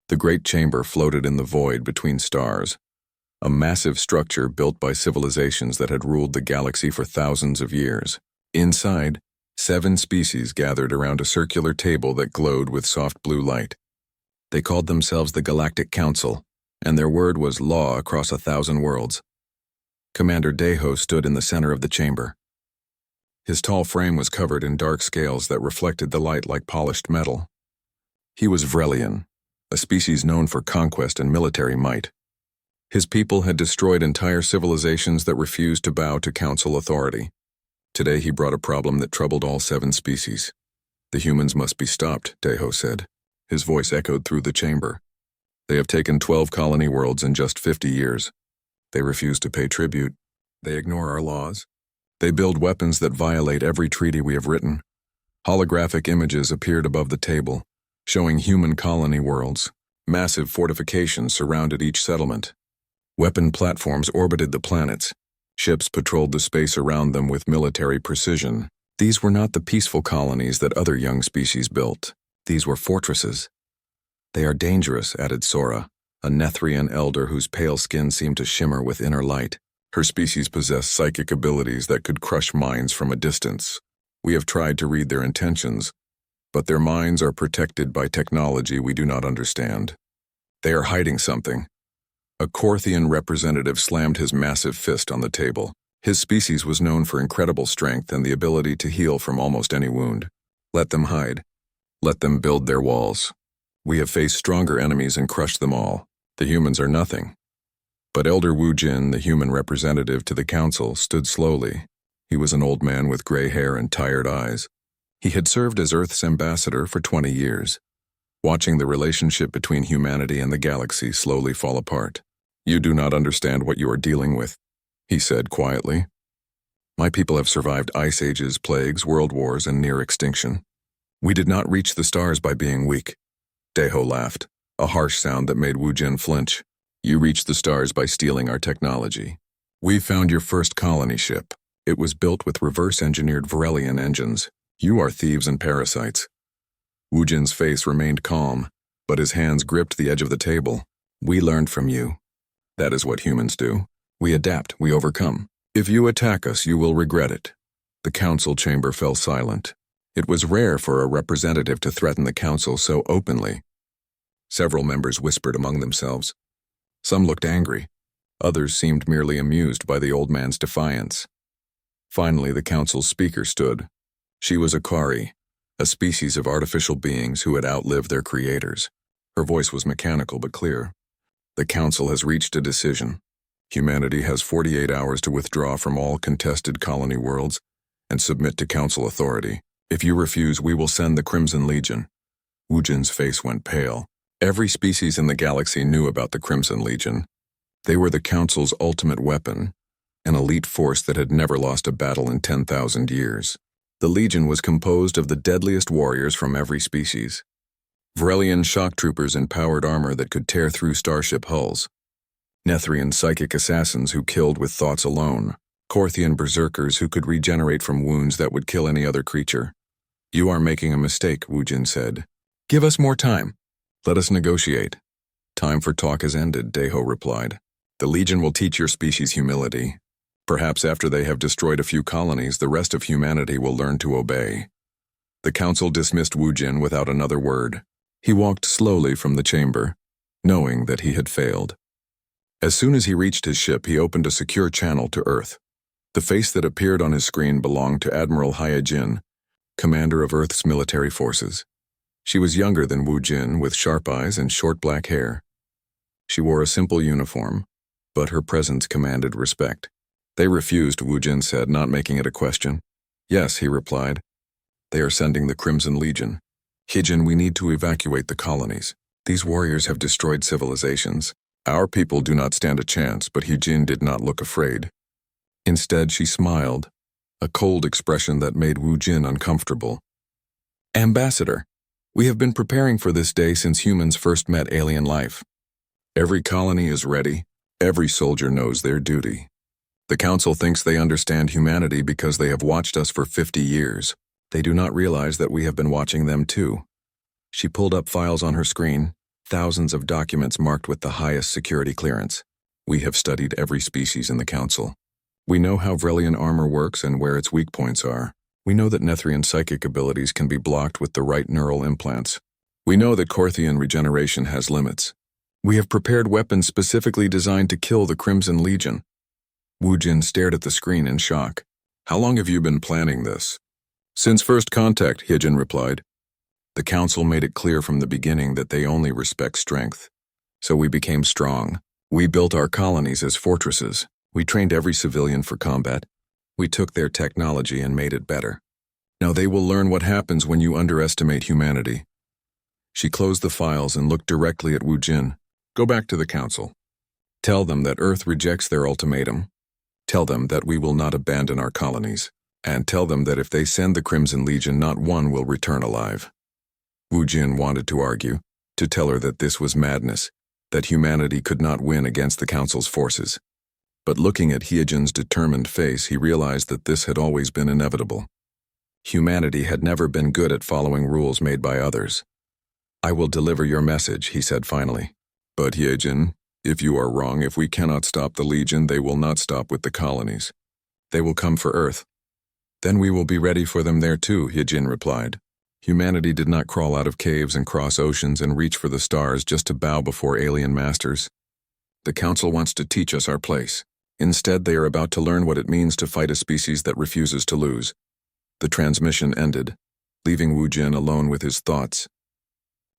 The great chamber floated in the void between stars, a massive structure built by civilizations that had ruled the galaxy for thousands of years. Inside, 7 species gathered around a circular table that glowed with soft blue light. They called themselves the Galactic Council, and their word was law across 1,000 worlds. Commander Deho stood in the center of the chamber. His tall frame was covered in dark scales that reflected the light like polished metal. He was Vrelian, a species known for conquest and military might. His people had destroyed entire civilizations that refused to bow to council authority. Today he brought a problem that troubled all 7 species. The humans must be stopped, Deho said. His voice echoed through the chamber. They have taken 12 colony worlds in just 50 years. They refuse to pay tribute. They ignore our laws. They build weapons that violate every treaty we have written. Holographic images appeared above the table, showing human colony worlds. Massive fortifications surrounded each settlement. Weapon platforms orbited the planets. Ships patrolled the space around them with military precision. These were not the peaceful colonies that other young species built. These were fortresses. They are dangerous, added Sora, a Nethrian elder whose pale skin seemed to shimmer with inner light. Her species possessed psychic abilities that could crush minds from a distance. We have tried to read their intentions, but their minds are protected by technology we do not understand. They are hiding something. A Korthian representative slammed his massive fist on the table. His species was known for incredible strength and the ability to heal from almost any wound. Let them hide. Let them build their walls. We have faced stronger enemies and crushed them all. The humans are nothing. But Elder Wu Jin, the human representative to the council, stood slowly. He was an old man with gray hair and tired eyes. He had served as Earth's ambassador for 20 years, watching the relationship between humanity and the galaxy slowly fall apart. You do not understand what you are dealing with, he said quietly. My people have survived ice ages, plagues, world wars, and near extinction. We did not reach the stars by being weak. Deho laughed, a harsh sound that made Wu Jin flinch. You reached the stars by stealing our technology. We found your first colony ship. It was built with reverse-engineered Vrelian engines. You are thieves and parasites. Wu Jin's face remained calm, but his hands gripped the edge of the table. We learned from you. That is what humans do. We adapt, we overcome. If you attack us, you will regret it. The council chamber fell silent. It was rare for a representative to threaten the council so openly. Several members whispered among themselves. Some looked angry. Others seemed merely amused by the old man's defiance. Finally, the council's speaker stood. She was a Kari, a species of artificial beings who had outlived their creators. Her voice was mechanical but clear. The council has reached a decision. Humanity has 48 hours to withdraw from all contested colony worlds and submit to council authority. If you refuse, we will send the Crimson Legion. Wu Jin's face went pale. Every species in the galaxy knew about the Crimson Legion. They were the Council's ultimate weapon, an elite force that had never lost a battle in 10,000 years. The Legion was composed of the deadliest warriors from every species. Vrelian shock troopers in powered armor that could tear through starship hulls. Nethrian psychic assassins who killed with thoughts alone. Korthian berserkers who could regenerate from wounds that would kill any other creature. You are making a mistake, Wu Jin said. Give us more time. Let us negotiate. Time for talk has ended, Deho replied. The Legion will teach your species humility. Perhaps after they have destroyed a few colonies, the rest of humanity will learn to obey. The council dismissed Wu Jin without another word. He walked slowly from the chamber, knowing that he had failed. As soon as he reached his ship, he opened a secure channel to Earth. The face that appeared on his screen belonged to Admiral Hyajin, commander of Earth's military forces. She was younger than Wu Jin, with sharp eyes and short black hair. She wore a simple uniform, but her presence commanded respect. They refused, Wu Jin said, not making it a question. Yes, he replied. They are sending the Crimson Legion. Hyjin, we need to evacuate the colonies. These warriors have destroyed civilizations. Our people do not stand a chance, but Hyjin did not look afraid. Instead, she smiled, a cold expression that made Wu Jin uncomfortable. Ambassador, we have been preparing for this day since humans first met alien life. Every colony is ready. Every soldier knows their duty. The council thinks they understand humanity because they have watched us for 50 years. They do not realize that we have been watching them too. She pulled up files on her screen, thousands of documents marked with the highest security clearance. We have studied every species in the Council. We know how Vrelian armor works and where its weak points are. We know that Nethrian psychic abilities can be blocked with the right neural implants. We know that Korthian regeneration has limits. We have prepared weapons specifically designed to kill the Crimson Legion. Wu Jin stared at the screen in shock. How long have you been planning this? Since first contact, Hyejin replied. The Council made it clear from the beginning that they only respect strength. So we became strong. We built our colonies as fortresses. We trained every civilian for combat. We took their technology and made it better. Now they will learn what happens when you underestimate humanity. She closed the files and looked directly at Wu Jin. Go back to the Council. Tell them that Earth rejects their ultimatum. Tell them that we will not abandon our colonies. And tell them that if they send the Crimson Legion, not one will return alive. Wu Jin wanted to argue, to tell her that this was madness, that humanity could not win against the Council's forces. But looking at Hyejin's determined face, he realized that this had always been inevitable. Humanity had never been good at following rules made by others. I will deliver your message, he said finally. But Hyejin, if you are wrong, if we cannot stop the Legion, they will not stop with the colonies. They will come for Earth. Then we will be ready for them there too, Hyejin replied. Humanity did not crawl out of caves and cross oceans and reach for the stars just to bow before alien masters. The Council wants to teach us our place. Instead, they are about to learn what it means to fight a species that refuses to lose. The transmission ended, leaving Wu Jin alone with his thoughts.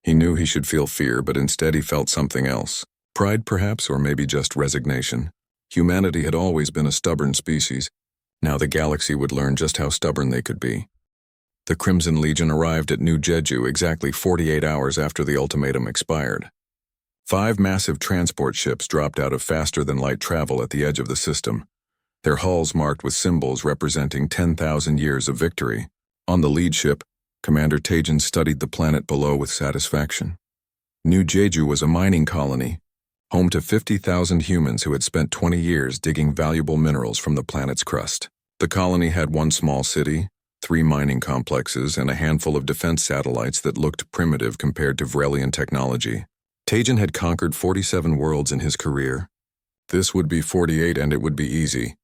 He knew he should feel fear, but instead he felt something else. Pride, perhaps, or maybe just resignation. Humanity had always been a stubborn species. Now the galaxy would learn just how stubborn they could be. The Crimson Legion arrived at New Jeju exactly 48 hours after the ultimatum expired. 5 massive transport ships dropped out of faster-than-light travel at the edge of the system, their hulls marked with symbols representing 10,000 years of victory. On the lead ship, Commander Taejin studied the planet below with satisfaction. New Jeju was a mining colony, home to 50,000 humans who had spent 20 years digging valuable minerals from the planet's crust. The colony had one small city, 3 mining complexes, and a handful of defense satellites that looked primitive compared to Vrelian technology. Taejin had conquered 47 worlds in his career. This would be 48 and it would be easy.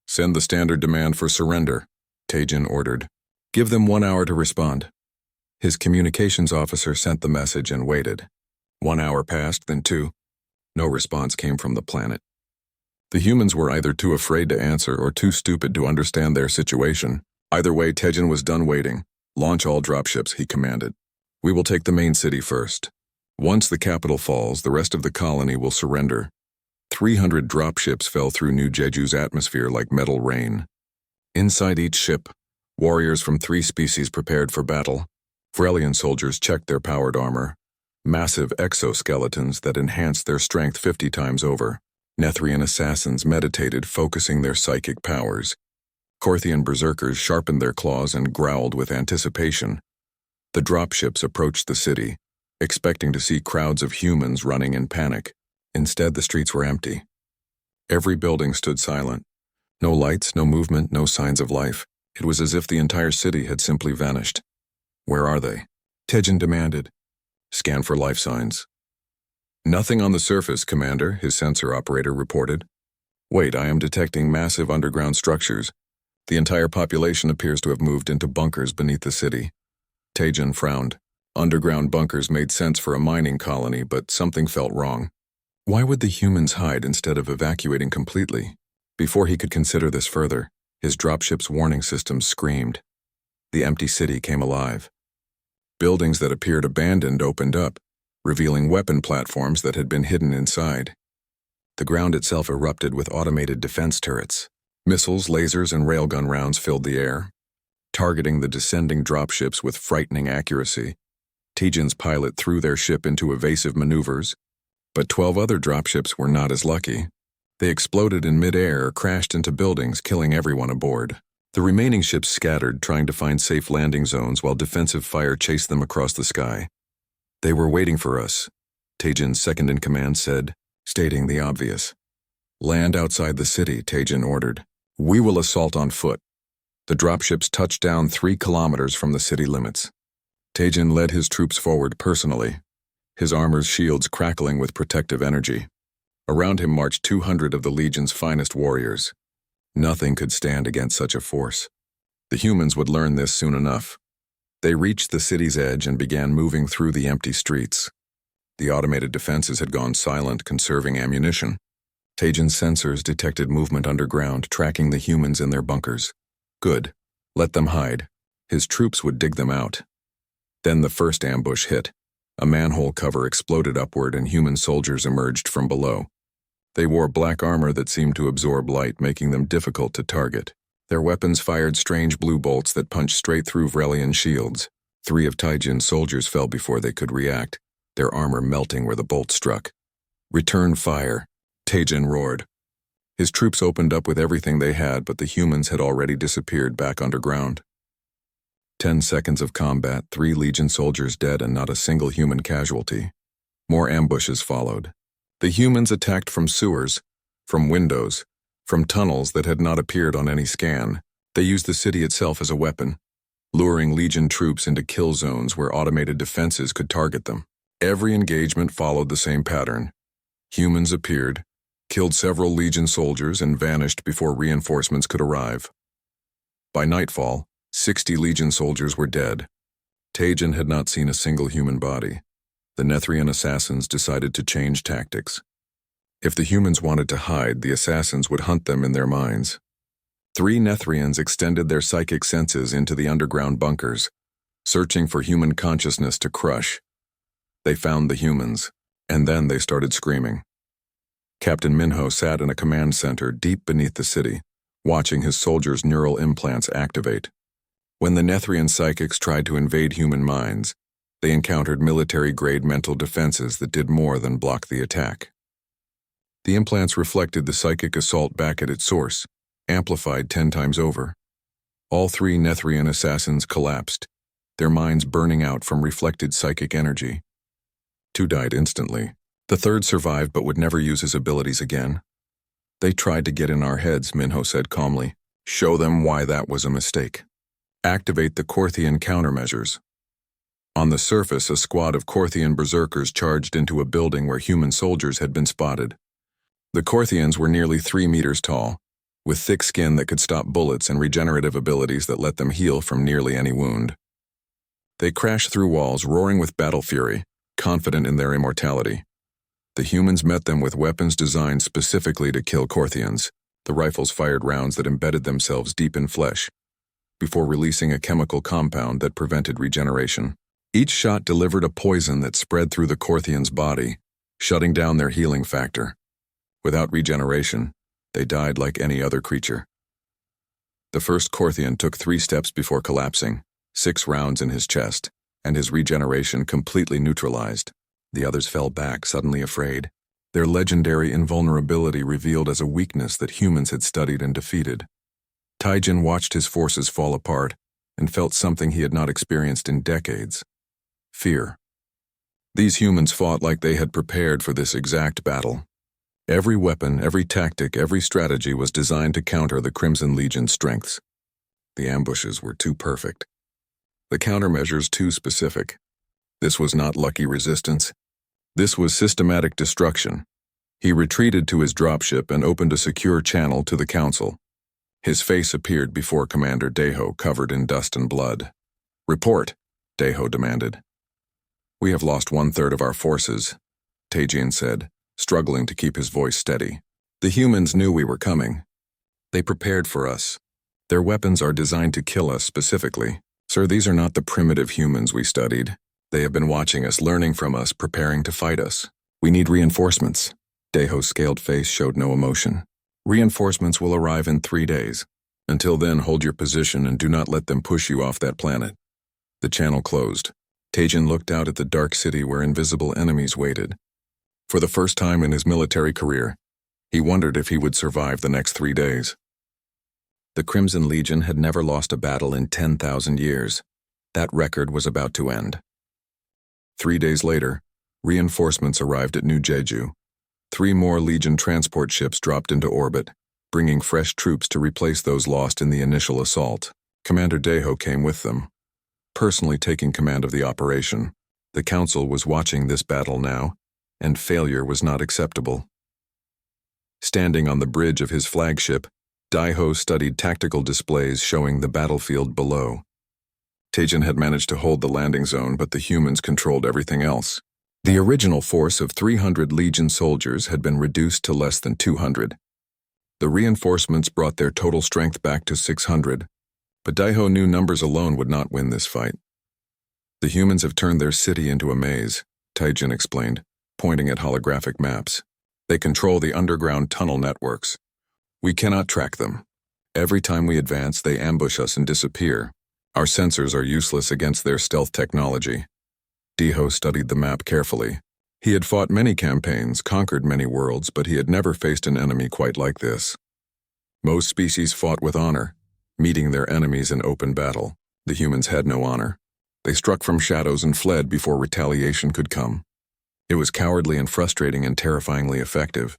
Send the standard demand for surrender, Taejin ordered. Give them 1 hour to respond. His communications officer sent the message and waited. 1 hour passed, then 2. No response came from the planet. The humans were either too afraid to answer or too stupid to understand their situation. Either way, Taejin was done waiting. Launch all dropships, he commanded. We will take the main city first. Once the capital falls, the rest of the colony will surrender. 300 dropships fell through New Jeju's atmosphere like metal rain. Inside each ship, warriors from 3 species prepared for battle. Vrelian soldiers checked their powered armor, massive exoskeletons that enhanced their strength 50 times over. Nethrian assassins meditated, focusing their psychic powers. Korthian berserkers sharpened their claws and growled with anticipation. The dropships approached the city, expecting to see crowds of humans running in panic. Instead, the streets were empty. Every building stood silent. No lights, no movement, no signs of life. It was as if the entire city had simply vanished. Where are they? Taejin demanded. Scan for life signs. Nothing on the surface, Commander, his sensor operator reported. Wait, I am detecting massive underground structures. The entire population appears to have moved into bunkers beneath the city. Taejin frowned. Underground bunkers made sense for a mining colony, but something felt wrong. Why would the humans hide instead of evacuating completely? Before he could consider this further, his dropship's warning system screamed. The empty city came alive. Buildings that appeared abandoned opened up, revealing weapon platforms that had been hidden inside. The ground itself erupted with automated defense turrets. Missiles, lasers, and railgun rounds filled the air, targeting the descending dropships with frightening accuracy. Taejin's pilot threw their ship into evasive maneuvers, but 12 other dropships were not as lucky. They exploded in mid-air or crashed into buildings, killing everyone aboard. The remaining ships scattered, trying to find safe landing zones while defensive fire chased them across the sky. They were waiting for us, Taejin's second-in-command said, stating the obvious. Land outside the city, Taejin ordered. We will assault on foot. The dropships touched down 3 kilometers from the city limits. Taejin led his troops forward personally. his armor's shields crackling with protective energy. Around him marched 200 of the Legion's finest warriors. Nothing could stand against such a force. The humans would learn this soon enough. They reached the city's edge and began moving through the empty streets. The automated defenses had gone silent, conserving ammunition. Tajin's sensors detected movement underground, tracking the humans in their bunkers. Good. Let them hide. His troops would dig them out. Then the first ambush hit. A manhole cover exploded upward and human soldiers emerged from below. They wore black armor that seemed to absorb light, making them difficult to target. Their weapons fired strange blue bolts that punched straight through Vrelian shields. 3 of Tajin's soldiers fell before they could react, their armor melting where the bolt struck. "Return fire," Tajin roared. His troops opened up with everything they had, but the humans had already disappeared back underground. 10 seconds of combat, 3 Legion soldiers dead and not a single human casualty. More ambushes followed. The humans attacked from sewers, from windows, from tunnels that had not appeared on any scan. They used the city itself as a weapon, luring Legion troops into kill zones where automated defenses could target them. Every engagement followed the same pattern. Humans appeared, killed several Legion soldiers, and vanished before reinforcements could arrive. By nightfall, 60 Legion soldiers were dead. Tajin had not seen a single human body. The Nethrian assassins decided to change tactics. If the humans wanted to hide, the assassins would hunt them in their minds. 3 Nethrians extended their psychic senses into the underground bunkers, searching for human consciousness to crush. They found the humans, and then they started screaming. Captain Minho sat in a command center deep beneath the city, watching his soldiers' neural implants activate. When the Nethrian psychics tried to invade human minds, they encountered military-grade mental defenses that did more than block the attack. The implants reflected the psychic assault back at its source, amplified 10 times over. All 3 Nethrian assassins collapsed, their minds burning out from reflected psychic energy. 2 died instantly. The 3rd survived but would never use his abilities again. "They tried to get in our heads," Minho said calmly. "Show them why that was a mistake. Activate the Korthian countermeasures." On the surface, a squad of Korthian berserkers charged into a building where human soldiers had been spotted. The Korthians were nearly 3 meters tall, with thick skin that could stop bullets and regenerative abilities that let them heal from nearly any wound. They crashed through walls, roaring with battle fury, confident in their immortality. The humans met them with weapons designed specifically to kill Korthians. The rifles fired rounds that embedded themselves deep in flesh, before releasing a chemical compound that prevented regeneration. Each shot delivered a poison that spread through the Korthian's body, shutting down their healing factor. Without regeneration, they died like any other creature. The first Korthian took 3 steps before collapsing, 6 rounds in his chest, and his regeneration completely neutralized. The others fell back, suddenly afraid, their legendary invulnerability revealed as a weakness that humans had studied and defeated. Tajin watched his forces fall apart and felt something he had not experienced in decades: fear. These humans fought like they had prepared for this exact battle. Every weapon, every tactic, every strategy was designed to counter the Crimson Legion's strengths. The ambushes were too perfect. The countermeasures too specific. This was not lucky resistance. This was systematic destruction. He retreated to his dropship and opened a secure channel to the Council. His face appeared before Commander Deho, covered in dust and blood. "Report," Deho demanded. "We have lost 1/3 of our forces," Tajin said, struggling to keep his voice steady. "The humans knew we were coming. They prepared for us. Their weapons are designed to kill us specifically. Sir, these are not the primitive humans we studied. They have been watching us, learning from us, preparing to fight us. We need reinforcements." Deho's scaled face showed no emotion. "Reinforcements will arrive in 3 days. Until then, hold your position and do not let them push you off that planet." The channel closed. Tajin looked out at the dark city where invisible enemies waited. For the first time in his military career, he wondered if he would survive the next 3 days. The Crimson Legion had never lost a battle in 10,000 years. That record was about to end. 3 days later, reinforcements arrived at New Jeju. 3 more Legion transport ships dropped into orbit, bringing fresh troops to replace those lost in the initial assault. Commander Deho came with them, personally taking command of the operation. The Council was watching this battle now, and failure was not acceptable. Standing on the bridge of his flagship, Daiho studied tactical displays showing the battlefield below. Taejin had managed to hold the landing zone, but the humans controlled everything else. The original force of 300 Legion soldiers had been reduced to less than 200. The reinforcements brought their total strength back to 600, but Daiho knew numbers alone would not win this fight. The humans have turned their city into a maze, Taejin explained, pointing at holographic maps. They control the underground tunnel networks. We cannot track them. Every time we advance, they ambush us and disappear. Our sensors are useless against their stealth technology. Daiho studied the map carefully. He had fought many campaigns, conquered many worlds, but he had never faced an enemy quite like this. Most species fought with honor, meeting their enemies in open battle. The humans had no honor. They struck from shadows and fled before retaliation could come. It was cowardly and frustrating and terrifyingly effective.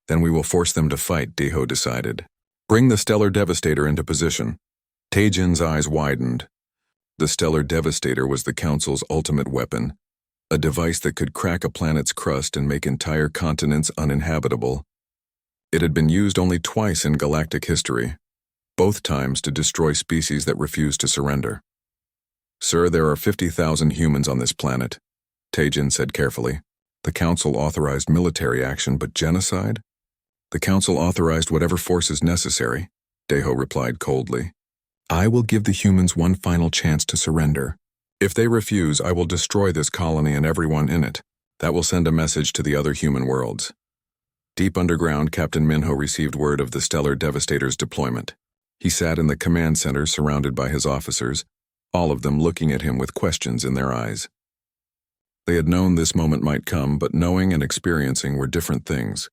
Then we will force them to fight, Daiho decided. Bring the Stellar Devastator into position. Taejin's eyes widened. The Stellar Devastator was the Council's ultimate weapon, a device that could crack a planet's crust and make entire continents uninhabitable. It had been used only twice in galactic history, both times to destroy species that refused to surrender. Sir, there are 50,000 humans on this planet, Taejin said carefully. The Council authorized military action, but genocide? The Council authorized whatever force is necessary, Daiho replied coldly. I will give the humans one final chance to surrender. If they refuse, I will destroy this colony and everyone in it. That will send a message to the other human worlds. Deep underground, Captain Minho received word of the Stellar Devastator's deployment. He sat in the command center surrounded by his officers, all of them looking at him with questions in their eyes. They had known this moment might come, but knowing and experiencing were different things.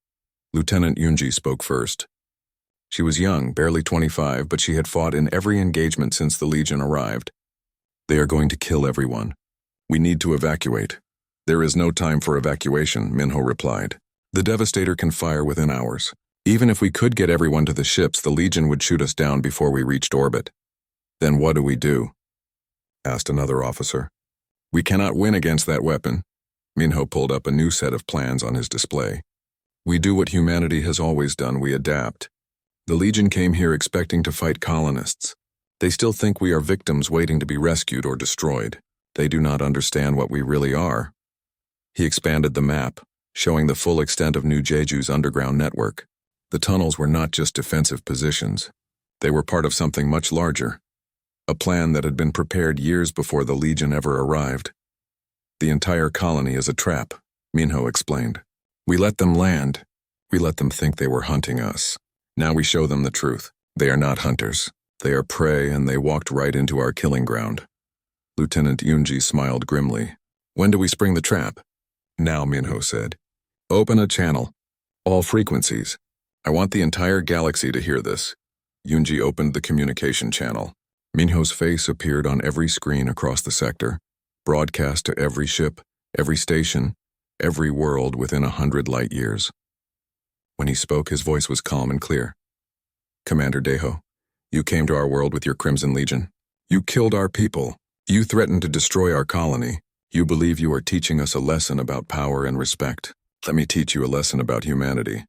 Lieutenant Yunji spoke first. She was young, barely 25, but she had fought in every engagement since the Legion arrived. They are going to kill everyone. We need to evacuate. There is no time for evacuation, Minho replied. The Devastator can fire within hours. Even if we could get everyone to the ships, the Legion would shoot us down before we reached orbit. Then what do we do? Asked another officer. We cannot win against that weapon. Minho pulled up a new set of plans on his display. We do what humanity has always done, we adapt. The Legion came here expecting to fight colonists. They still think we are victims waiting to be rescued or destroyed. They do not understand what we really are. He expanded the map, showing the full extent of New Jeju's underground network. The tunnels were not just defensive positions. They were part of something much larger. A plan that had been prepared years before the Legion ever arrived. The entire colony is a trap, Minho explained. We let them land. We let them think they were hunting us. Now we show them the truth. They are not hunters. They are prey, and they walked right into our killing ground. Lieutenant Yunji smiled grimly. When do we spring the trap? Now, Minho said. Open a channel. All frequencies. I want the entire galaxy to hear this. Yunji opened the communication channel. Minho's face appeared on every screen across the sector, broadcast to every ship, every station, every world within 100 light years. When he spoke, his voice was calm and clear. Commander Daiho, you came to our world with your Crimson Legion. You killed our people. You threatened to destroy our colony. You believe you are teaching us a lesson about power and respect. Let me teach you a lesson about humanity.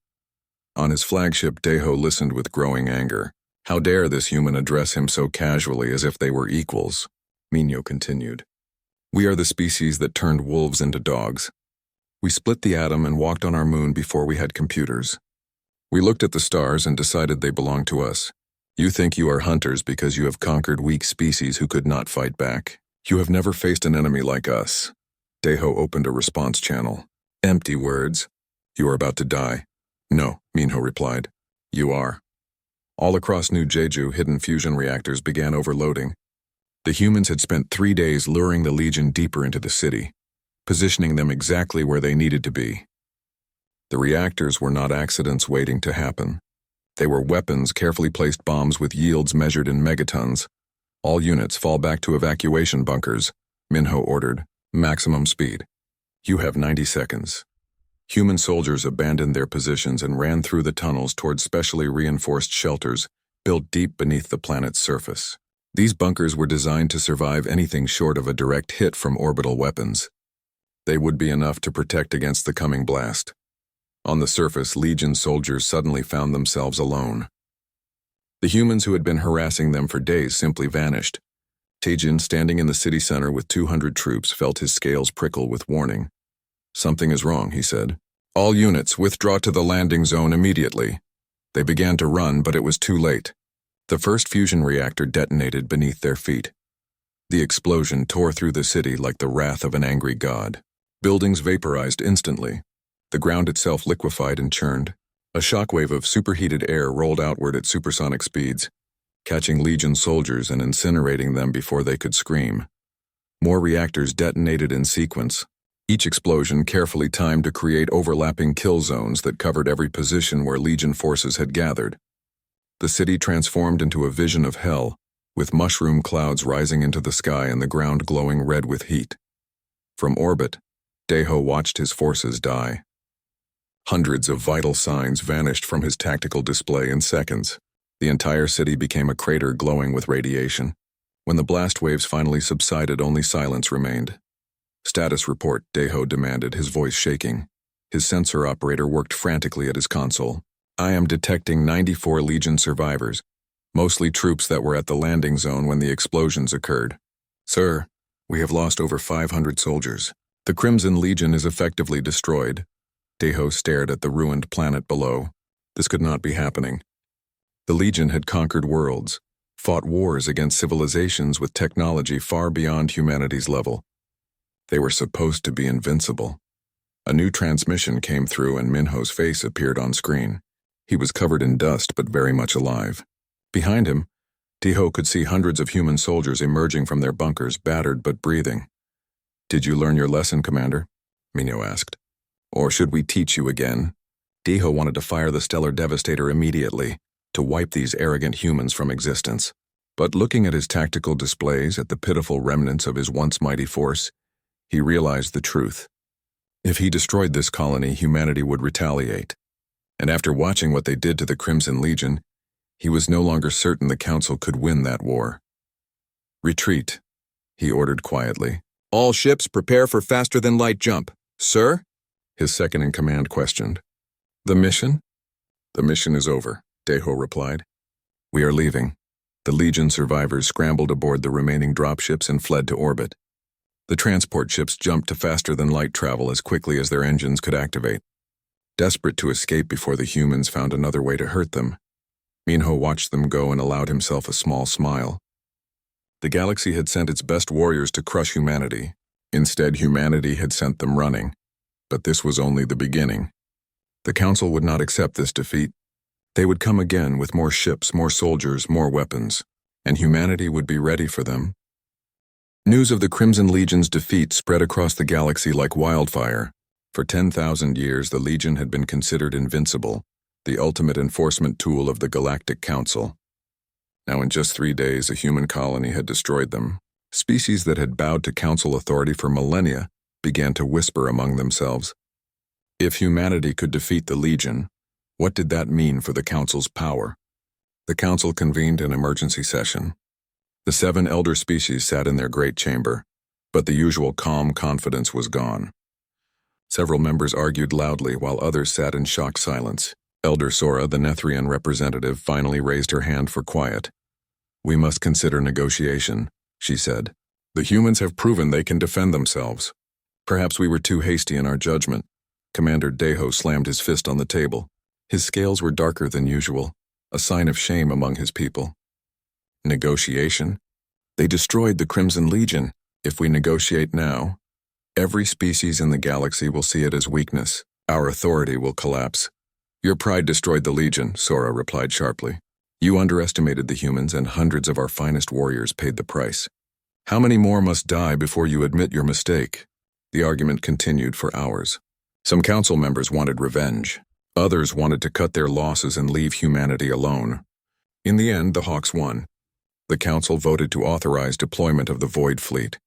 On his flagship, Daiho listened with growing anger. How dare this human address him so casually as if they were equals? Minho continued. We are the species that turned wolves into dogs. We split the atom and walked on our moon before we had computers. We looked at the stars and decided they belonged to us. You think you are hunters because you have conquered weak species who could not fight back. You have never faced an enemy like us. Daiho opened a response channel. Empty words. You are about to die. No, Minho replied. You are. All across New Jeju, hidden fusion reactors began overloading. The humans had spent 3 days luring the Legion deeper into the city, positioning them exactly where they needed to be. The reactors were not accidents waiting to happen. They were weapons, carefully placed bombs with yields measured in megatons. All units fall back to evacuation bunkers, Minho ordered. Maximum speed. You have 90 seconds. Human soldiers abandoned their positions and ran through the tunnels towards specially reinforced shelters built deep beneath the planet's surface. These bunkers were designed to survive anything short of a direct hit from orbital weapons. They would be enough to protect against the coming blast. On the surface, Legion soldiers suddenly found themselves alone. The humans who had been harassing them for days simply vanished. Taejin, standing in the city center with 200 troops, felt his scales prickle with warning. "Something is wrong," he said. "All units, withdraw to the landing zone immediately." They began to run, but it was too late. The first fusion reactor detonated beneath their feet. The explosion tore through the city like the wrath of an angry god. Buildings vaporized instantly. The ground itself liquefied and churned. A shockwave of superheated air rolled outward at supersonic speeds, catching Legion soldiers and incinerating them before they could scream. More reactors detonated in sequence, each explosion carefully timed to create overlapping kill zones that covered every position where Legion forces had gathered. The city transformed into a vision of hell, with mushroom clouds rising into the sky and the ground glowing red with heat. From orbit, Daeho watched his forces die. Hundreds of vital signs vanished from his tactical display in seconds. The entire city became a crater glowing with radiation. When the blast waves finally subsided, only silence remained. "Status report," Daeho demanded, his voice shaking. His sensor operator worked frantically at his console. "I am detecting 94 Legion survivors, mostly troops that were at the landing zone when the explosions occurred. Sir, we have lost over 500 soldiers. The Crimson Legion is effectively destroyed." Daeho stared at the ruined planet below. This could not be happening. The Legion had conquered worlds, fought wars against civilizations with technology far beyond humanity's level. They were supposed to be invincible. A new transmission came through and Minho's face appeared on screen. He was covered in dust but very much alive. Behind him, Daeho could see hundreds of human soldiers emerging from their bunkers, battered but breathing. "Did you learn your lesson, Commander?" Minho asked. "Or should we teach you again?" Daeho wanted to fire the Stellar Devastator immediately, to wipe these arrogant humans from existence. But looking at his tactical displays, at the pitiful remnants of his once mighty force, he realized the truth. If he destroyed this colony, humanity would retaliate. And after watching what they did to the Crimson Legion, he was no longer certain the Council could win that war. "Retreat," he ordered quietly. "All ships prepare for faster-than-light jump. Sir?" his second-in-command questioned. "The mission?" "The mission is over," Daeho replied. "We are leaving." The Legion survivors scrambled aboard the remaining dropships and fled to orbit. The transport ships jumped to faster-than-light travel as quickly as their engines could activate. Desperate to escape before the humans found another way to hurt them, Minho watched them go and allowed himself a small smile. The galaxy had sent its best warriors to crush humanity. Instead, humanity had sent them running. But this was only the beginning. The Council would not accept this defeat. They would come again with more ships, more soldiers, more weapons, and humanity would be ready for them. News of the Crimson Legion's defeat spread across the galaxy like wildfire. For 10,000 years, the Legion had been considered invincible, the ultimate enforcement tool of the Galactic Council. Now in just 3 days, a human colony had destroyed them. Species that had bowed to Council authority for millennia began to whisper among themselves. If humanity could defeat the Legion, what did that mean for the Council's power? The Council convened an emergency session. The 7 elder species sat in their great chamber, but the usual calm confidence was gone. Several members argued loudly while others sat in shocked silence. Elder Sora, the Nethrian representative, finally raised her hand for quiet. "We must consider negotiation," she said. "The humans have proven they can defend themselves. Perhaps we were too hasty in our judgment." Commander Daeho slammed his fist on the table. His scales were darker than usual, a sign of shame among his people. Negotiation? They destroyed the Crimson Legion. If we negotiate now, every species in the galaxy will see it as weakness. Our authority will collapse. "Your pride destroyed the Legion," Sora replied sharply. "You underestimated the humans, and hundreds of our finest warriors paid the price. How many more must die before you admit your mistake?" The argument continued for hours. Some council members wanted revenge. Others wanted to cut their losses and leave humanity alone. In the end, the Hawks won. The council voted to authorize deployment of the Void Fleet,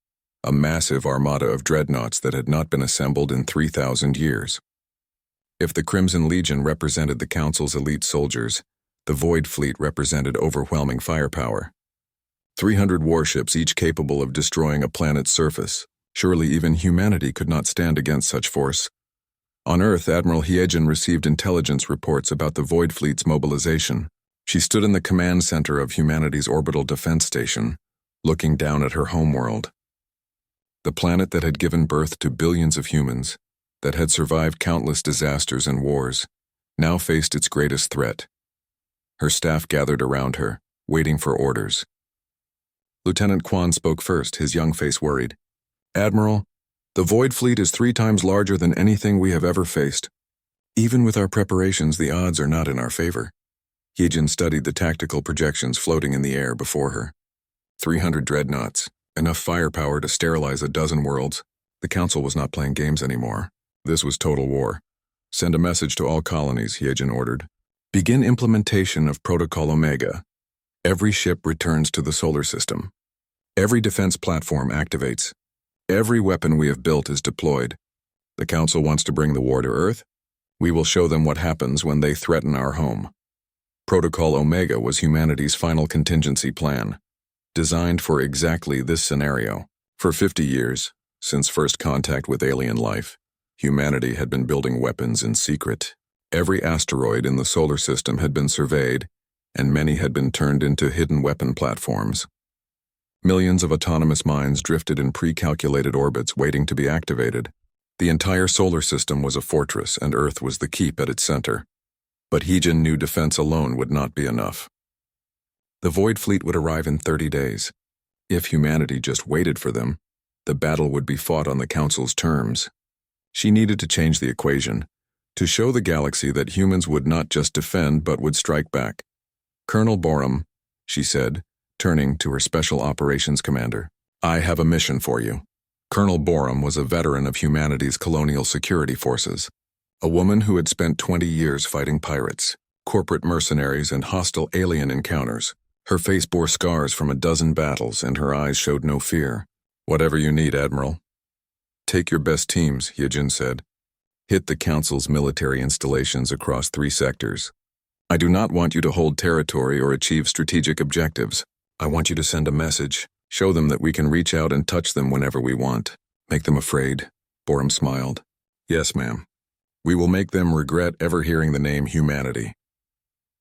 a massive armada of dreadnoughts that had not been assembled in 3,000 years. If the Crimson Legion represented the council's elite soldiers, the Void Fleet represented overwhelming firepower. 300 warships, each capable of destroying a planet's surface, Surely even humanity could not stand against such force. On Earth, Admiral Hiejin received intelligence reports about the Void Fleet's mobilization. She stood in the command center of humanity's orbital defense station, looking down at her homeworld. The planet that had given birth to billions of humans, that had survived countless disasters and wars, now faced its greatest threat. Her staff gathered around her, waiting for orders. Lieutenant Quan spoke first, his young face worried. "Admiral, the Void Fleet is 3 times larger than anything we have ever faced. Even with our preparations, the odds are not in our favor." Hiejin studied the tactical projections floating in the air before her. 300 dreadnoughts, enough firepower to sterilize a dozen worlds. The Council was not playing games anymore. This was total war. "Send a message to all colonies," Hiejin ordered. "Begin implementation of Protocol Omega. Every ship returns to the solar system. Every defense platform activates. Every weapon we have built is deployed. The Council wants to bring the war to Earth. We will show them what happens when they threaten our home." Protocol Omega was humanity's final contingency plan, designed for exactly this scenario. For 50 years, since first contact with alien life, humanity had been building weapons in secret. Every asteroid in the solar system had been surveyed, and many had been turned into hidden weapon platforms. Millions of autonomous mines drifted in pre-calculated orbits waiting to be activated. The entire solar system was a fortress, and Earth was the keep at its center. But Hiejin knew defense alone would not be enough. The Void Fleet would arrive in 30 days. If humanity just waited for them, the battle would be fought on the Council's terms. She needed to change the equation, to show the galaxy that humans would not just defend but would strike back. "Colonel Borum," she said, turning to her Special Operations Commander, "I have a mission for you." Colonel Borum was a veteran of humanity's colonial security forces, a woman who had spent 20 years fighting pirates, corporate mercenaries, and hostile alien encounters. Her face bore scars from a dozen battles, and her eyes showed no fear. "Whatever you need, Admiral." "Take your best teams," Hiejin said. "Hit the Council's military installations across 3 sectors. I do not want you to hold territory or achieve strategic objectives. I want you to send a message. Show them that we can reach out and touch them whenever we want. Make them afraid." Borum smiled. "Yes, ma'am. We will make them regret ever hearing the name humanity."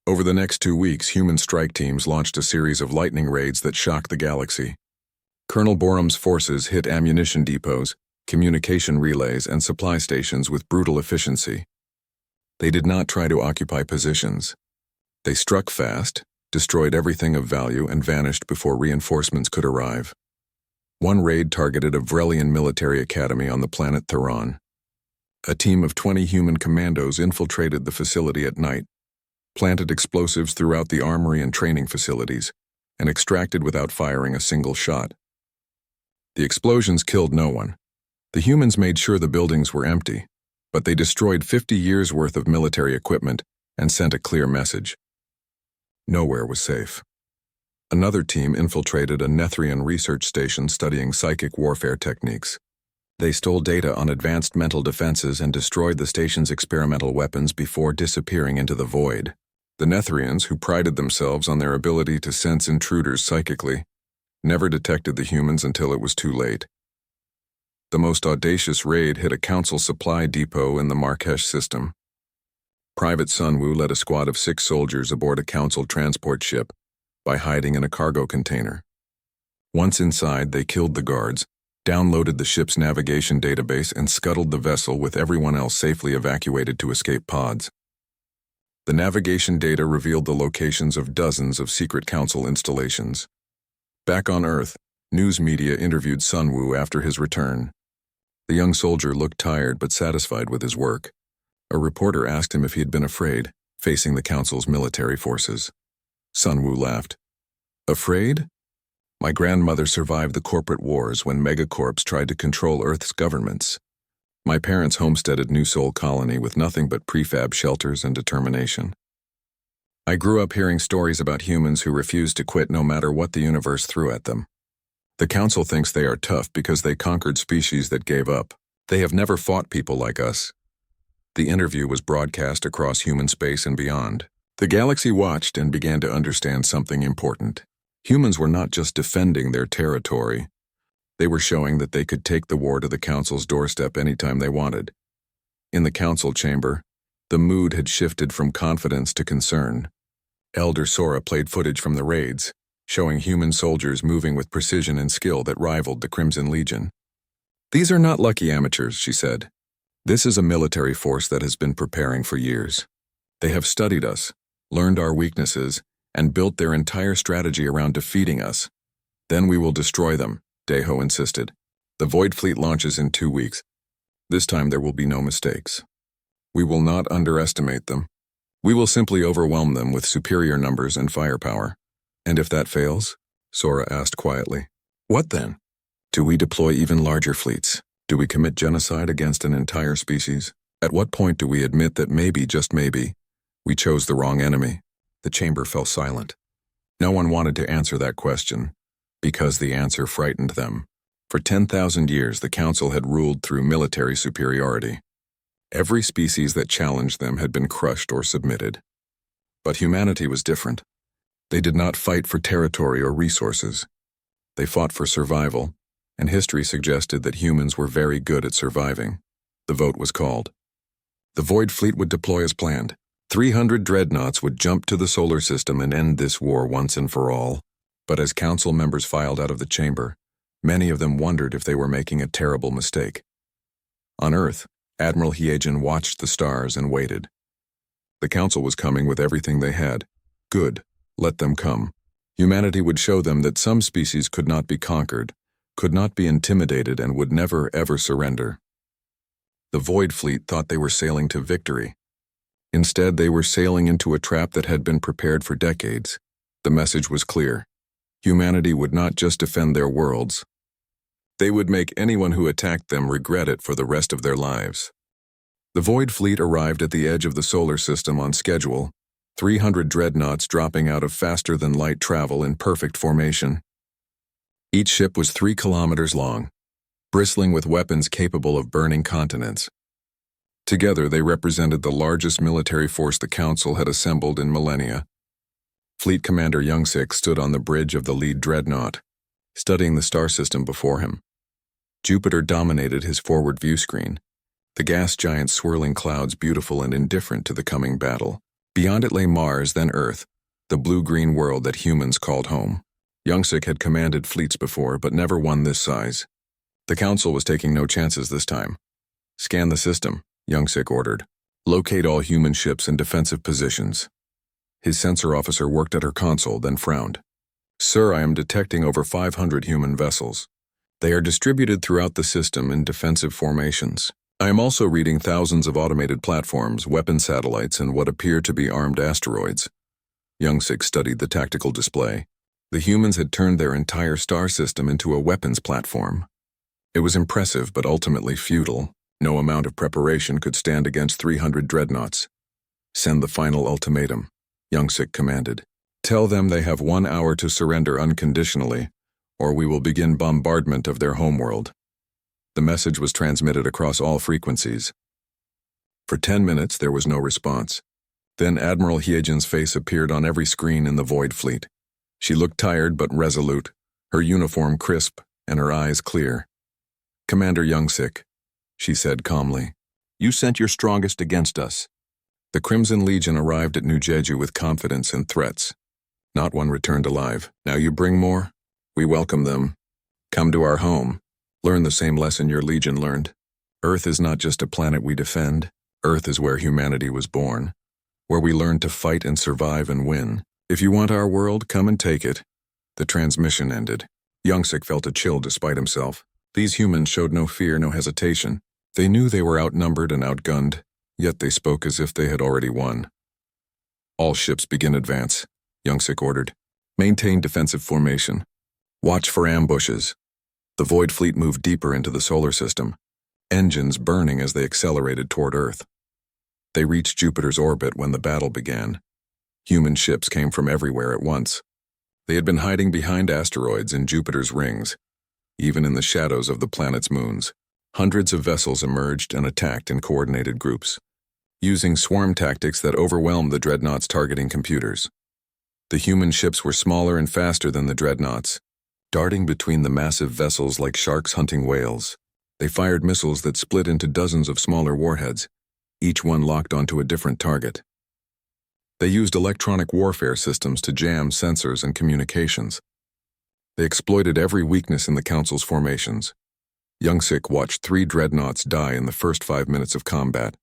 Over the next 2 weeks, human strike teams launched a series of lightning raids that shocked the galaxy. Colonel Borum's forces hit ammunition depots, communication relays, and supply stations with brutal efficiency. They did not try to occupy positions. They struck fast, destroyed everything of value, and vanished before reinforcements could arrive. One raid targeted a Vrelian military academy on the planet Theron. A team of 20 human commandos infiltrated the facility at night, planted explosives throughout the armory and training facilities, and extracted without firing a single shot. The explosions killed no one. The humans made sure the buildings were empty, but they destroyed 50 years' worth of military equipment and sent a clear message. Nowhere was safe. Another team infiltrated a Nethrian research station studying psychic warfare techniques. They stole data on advanced mental defenses and destroyed the station's experimental weapons before disappearing into the void. The Nethrians, who prided themselves on their ability to sense intruders psychically, never detected the humans until it was too late. The most audacious raid hit a Council supply depot in the Marquesh system. Private Sunwoo led a squad of 6 soldiers aboard a Council transport ship by hiding in a cargo container. Once inside, they killed the guards, downloaded the ship's navigation database, and scuttled the vessel with everyone else safely evacuated to escape pods. The navigation data revealed the locations of dozens of secret Council installations. Back on Earth, news media interviewed Sunwoo after his return. The young soldier looked tired but satisfied with his work. A reporter asked him if he had been afraid, facing the Council's military forces. Sunwoo laughed. "Afraid? My grandmother survived the corporate wars when megacorps tried to control Earth's governments. My parents homesteaded New Sol Colony with nothing but prefab shelters and determination. I grew up hearing stories about humans who refused to quit no matter what the universe threw at them. The Council thinks they are tough because they conquered species that gave up. They have never fought people like us." The interview was broadcast across human space and beyond. The galaxy watched and began to understand something important. Humans were not just defending their territory. They were showing that they could take the war to the council's doorstep anytime they wanted. In the council chamber, the mood had shifted from confidence to concern. Elder Sora played footage from the raids, showing human soldiers moving with precision and skill that rivaled the Crimson Legion. "These are not lucky amateurs," she said. "This is a military force that has been preparing for years. They have studied us, learned our weaknesses, and built their entire strategy around defeating us. Then we will destroy them," Deho insisted. "The Void Fleet launches in 2 weeks. This time there will be no mistakes. We will not underestimate them. We will simply overwhelm them with superior numbers and firepower." "And if that fails?" Sora asked quietly. "What then? Do we deploy even larger fleets? Do we commit genocide against an entire species? At what point do we admit that maybe, just maybe, we chose the wrong enemy?" The chamber fell silent. No one wanted to answer that question, because the answer frightened them. For 10,000 years, the Council had ruled through military superiority. Every species that challenged them had been crushed or submitted. But humanity was different. They did not fight for territory or resources. They fought for survival, and history suggested that humans were very good at surviving. The vote was called. The Void Fleet would deploy as planned. 300 dreadnoughts would jump to the solar system and end this war once and for all. But as council members filed out of the chamber, many of them wondered if they were making a terrible mistake. On Earth, Admiral Hiejin watched the stars and waited. The council was coming with everything they had. Good, let them come. Humanity would show them that some species could not be conquered, could not be intimidated, and would never ever surrender. The Void Fleet thought they were sailing to victory. Instead, they were sailing into a trap that had been prepared for decades. The message was clear. Humanity would not just defend their worlds. They would make anyone who attacked them regret it for the rest of their lives. The Void Fleet arrived at the edge of the solar system on schedule, 300 dreadnoughts dropping out of faster-than-light travel in perfect formation. Each ship was 3 kilometers long, bristling with weapons capable of burning continents. Together, they represented the largest military force the Council had assembled in millennia. Fleet Commander Youngsik stood on the bridge of the lead dreadnought, studying the star system before him. Jupiter dominated his forward view screen, the gas giant swirling clouds beautiful and indifferent to the coming battle. Beyond it lay Mars, then Earth, the blue-green world that humans called home. Youngsik had commanded fleets before, but never one this size. The Council was taking no chances this time. "Scan the system," Youngsik ordered. "Locate all human ships in defensive positions." His sensor officer worked at her console, then frowned. "Sir, I am detecting over 500 human vessels. They are distributed throughout the system in defensive formations. I am also reading thousands of automated platforms, weapon satellites, and what appear to be armed asteroids." Youngsik studied the tactical display. The humans had turned their entire star system into a weapons platform. It was impressive, but ultimately futile. No amount of preparation could stand against 300 dreadnoughts. "Send the final ultimatum," Youngsik commanded. "Tell them they have 1 hour to surrender unconditionally, or we will begin bombardment of their homeworld." The message was transmitted across all frequencies. For 10 minutes, there was no response. Then Admiral Hiejin's face appeared on every screen in the Void Fleet. She looked tired but resolute, her uniform crisp and her eyes clear. "Commander Youngsik," she said calmly, "you sent your strongest against us." The Crimson Legion arrived at New Jeju with confidence and threats. Not one returned alive. "Now you bring more? We welcome them. Come to our home. Learn the same lesson your Legion learned. Earth is not just a planet we defend. Earth is where humanity was born, where we learned to fight and survive and win. If you want our world, come and take it." The transmission ended. Youngsik felt a chill despite himself. These humans showed no fear, no hesitation. They knew they were outnumbered and outgunned, yet they spoke as if they had already won. "All ships begin advance," Youngsik ordered. "Maintain defensive formation. Watch for ambushes." The Void Fleet moved deeper into the solar system, engines burning as they accelerated toward Earth. They reached Jupiter's orbit when the battle began. Human ships came from everywhere at once. They had been hiding behind asteroids in Jupiter's rings, even in the shadows of the planet's moons. Hundreds of vessels emerged and attacked in coordinated groups, using swarm tactics that overwhelmed the dreadnoughts' targeting computers. The human ships were smaller and faster than the dreadnoughts, darting between the massive vessels like sharks hunting whales. They fired missiles that split into dozens of smaller warheads, each one locked onto a different target. They used electronic warfare systems to jam sensors and communications. They exploited every weakness in the Council's formations. Youngsik watched 3 dreadnoughts die in the first 5 minutes of combat.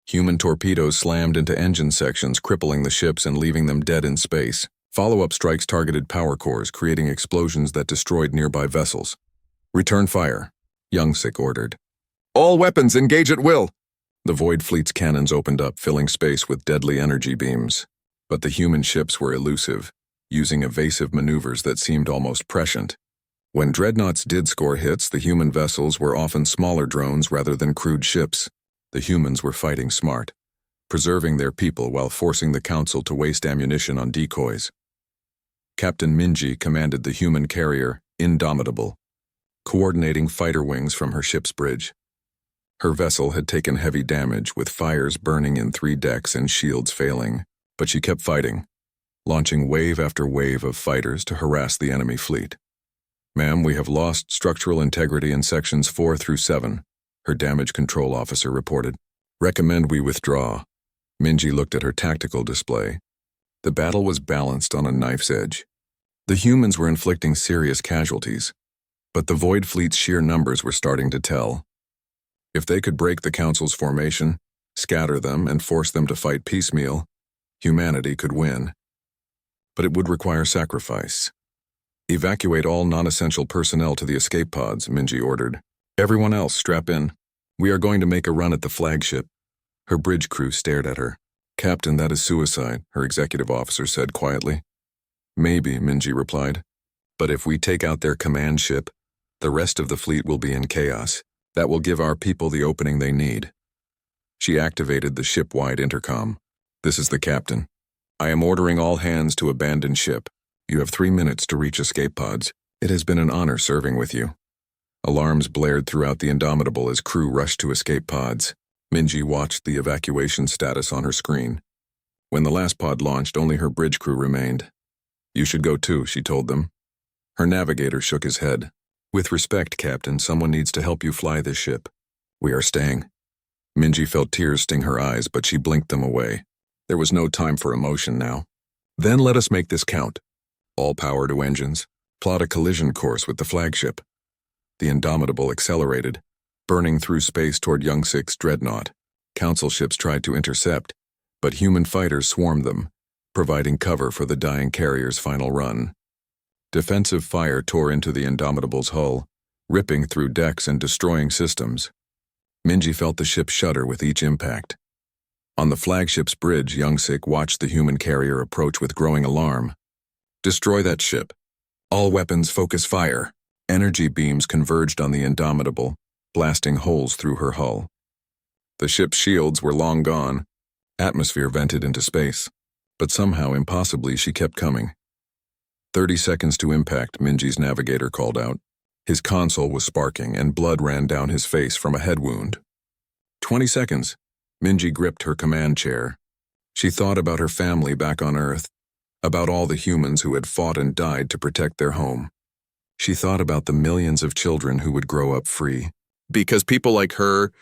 Human torpedoes slammed into engine sections, crippling the ships and leaving them dead in space. Follow-up strikes targeted power cores, creating explosions that destroyed nearby vessels. "Return fire," Youngsik ordered. "All weapons engage at will!" The Void Fleet's cannons opened up, filling space with deadly energy beams. But the human ships were elusive, using evasive maneuvers that seemed almost prescient. When dreadnoughts did score hits, the human vessels were often smaller drones rather than crewed ships. The humans were fighting smart, preserving their people while forcing the Council to waste ammunition on decoys. Captain Minji commanded the human carrier, Indomitable, coordinating fighter wings from her ship's bridge. Her vessel had taken heavy damage, with fires burning in 3 decks and shields failing, but she kept fighting, launching wave after wave of fighters to harass the enemy fleet. "Ma'am, we have lost structural integrity in sections 4 through 7, her damage control officer reported. "Recommend we withdraw." Minji looked at her tactical display. The battle was balanced on a knife's edge. The humans were inflicting serious casualties, but the Void Fleet's sheer numbers were starting to tell. If they could break the Council's formation, scatter them, and force them to fight piecemeal, humanity could win. But it would require sacrifice. "Evacuate all non-essential personnel to the escape pods," Minji ordered. "Everyone else, strap in. We are going to make a run at the flagship." Her bridge crew stared at her. "Captain, that is suicide," her executive officer said quietly. "Maybe," Minji replied. "But if we take out their command ship, the rest of the fleet will be in chaos. That will give our people the opening they need." She activated the ship-wide intercom. "This is the captain. I am ordering all hands to abandon ship. You have 3 minutes to reach escape pods. It has been an honor serving with you." Alarms blared throughout the Indomitable as crew rushed to escape pods. Minji watched the evacuation status on her screen. When the last pod launched, only her bridge crew remained. "You should go too," she told them. Her navigator shook his head. "With respect, Captain, someone needs to help you fly this ship. We are staying." Minji felt tears sting her eyes, but she blinked them away. There was no time for emotion now. "Then let us make this count. All power to engines. Plot a collision course with the flagship." The Indomitable accelerated, burning through space toward Youngsik's dreadnought. Council ships tried to intercept, but human fighters swarmed them, providing cover for the dying carrier's final run. Defensive fire tore into the Indomitable's hull, ripping through decks and destroying systems. Minji felt the ship shudder with each impact. On the flagship's bridge, Youngsik watched the human carrier approach with growing alarm. "Destroy that ship. All weapons focus fire." Energy beams converged on the Indomitable, blasting holes through her hull. The ship's shields were long gone. Atmosphere vented into space. But somehow, impossibly, she kept coming. 30 seconds to impact, Minji's navigator called out. His console was sparking, and blood ran down his face from a head wound. 20 seconds. Minji gripped her command chair. She thought about her family back on Earth, about all the humans who had fought and died to protect their home. She thought about the millions of children who would grow up free, because people like her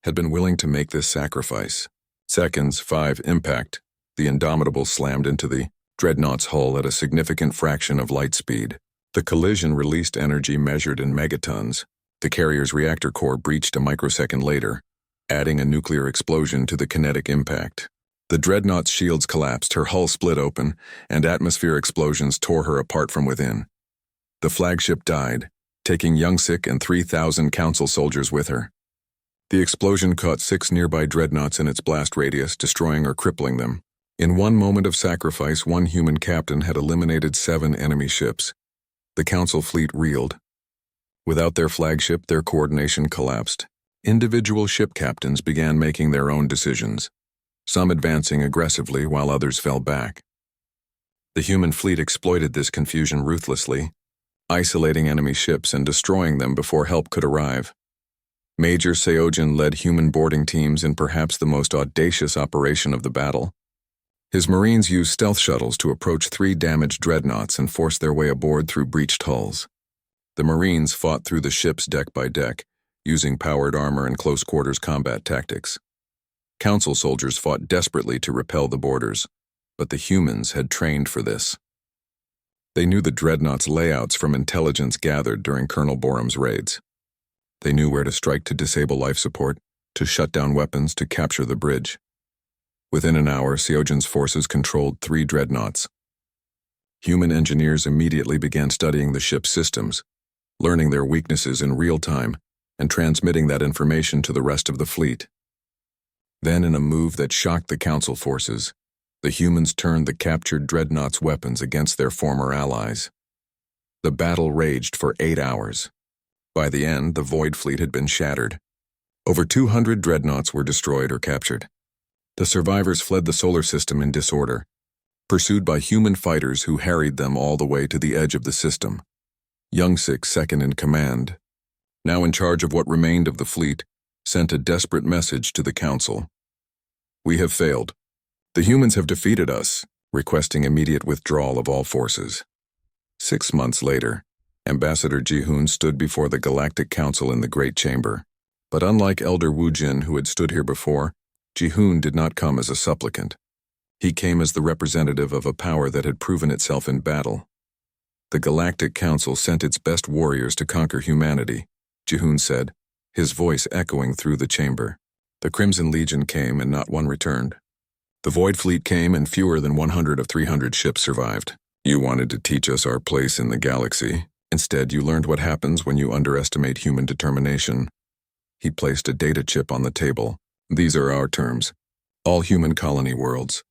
had been willing to make this sacrifice. Seconds, 5, impact. The Indomitable slammed into the dreadnought's hull at a significant fraction of light speed. The collision released energy measured in megatons. The carrier's reactor core breached a microsecond later, adding a nuclear explosion to the kinetic impact. The dreadnought's shields collapsed, her hull split open, and atmosphere explosions tore her apart from within. The flagship died, taking Youngsik and 3,000 Council soldiers with her. The explosion caught 6 nearby dreadnoughts in its blast radius, destroying or crippling them. In one moment of sacrifice, one human captain had eliminated 7 enemy ships. The Council fleet reeled. Without their flagship, their coordination collapsed. Individual ship captains began making their own decisions, some advancing aggressively while others fell back. The human fleet exploited this confusion ruthlessly, isolating enemy ships and destroying them before help could arrive. Major Seojin led human boarding teams in perhaps the most audacious operation of the battle. His Marines used stealth shuttles to approach 3 damaged dreadnoughts and force their way aboard through breached hulls. The Marines fought through the ships deck by deck, using powered armor and close-quarters combat tactics. Council soldiers fought desperately to repel the boarders, but the humans had trained for this. They knew the dreadnoughts' layouts from intelligence gathered during Colonel Borum's raids. They knew where to strike to disable life support, to shut down weapons, to capture the bridge. Within an hour, Seojan's forces controlled 3 dreadnoughts. Human engineers immediately began studying the ship's systems, learning their weaknesses in real time, and transmitting that information to the rest of the fleet. Then, in a move that shocked the Council forces, the humans turned the captured dreadnoughts' weapons against their former allies. The battle raged for 8 hours. By the end, the Void Fleet had been shattered. Over 200 dreadnoughts were destroyed or captured. The survivors fled the solar system in disorder, pursued by human fighters who harried them all the way to the edge of the system. Youngsik, second in command, now in charge of what remained of the fleet, sent a desperate message to the Council. "We have failed. The humans have defeated us," requesting immediate withdrawal of all forces. 6 months later, Ambassador Ji-hoon stood before the Galactic Council in the Great Chamber. But unlike Elder Wu Jin, who had stood here before, Ji-hoon did not come as a supplicant. He came as the representative of a power that had proven itself in battle. The Galactic Council sent its best warriors to conquer humanity, Ji-hoon said, his voice echoing through the chamber. The Crimson Legion came and not one returned. The Void Fleet came and fewer than 100 of 300 ships survived. You wanted to teach us our place in the galaxy. Instead, you learned what happens when you underestimate human determination. He placed a data chip on the table. These are our terms. All human colony worlds,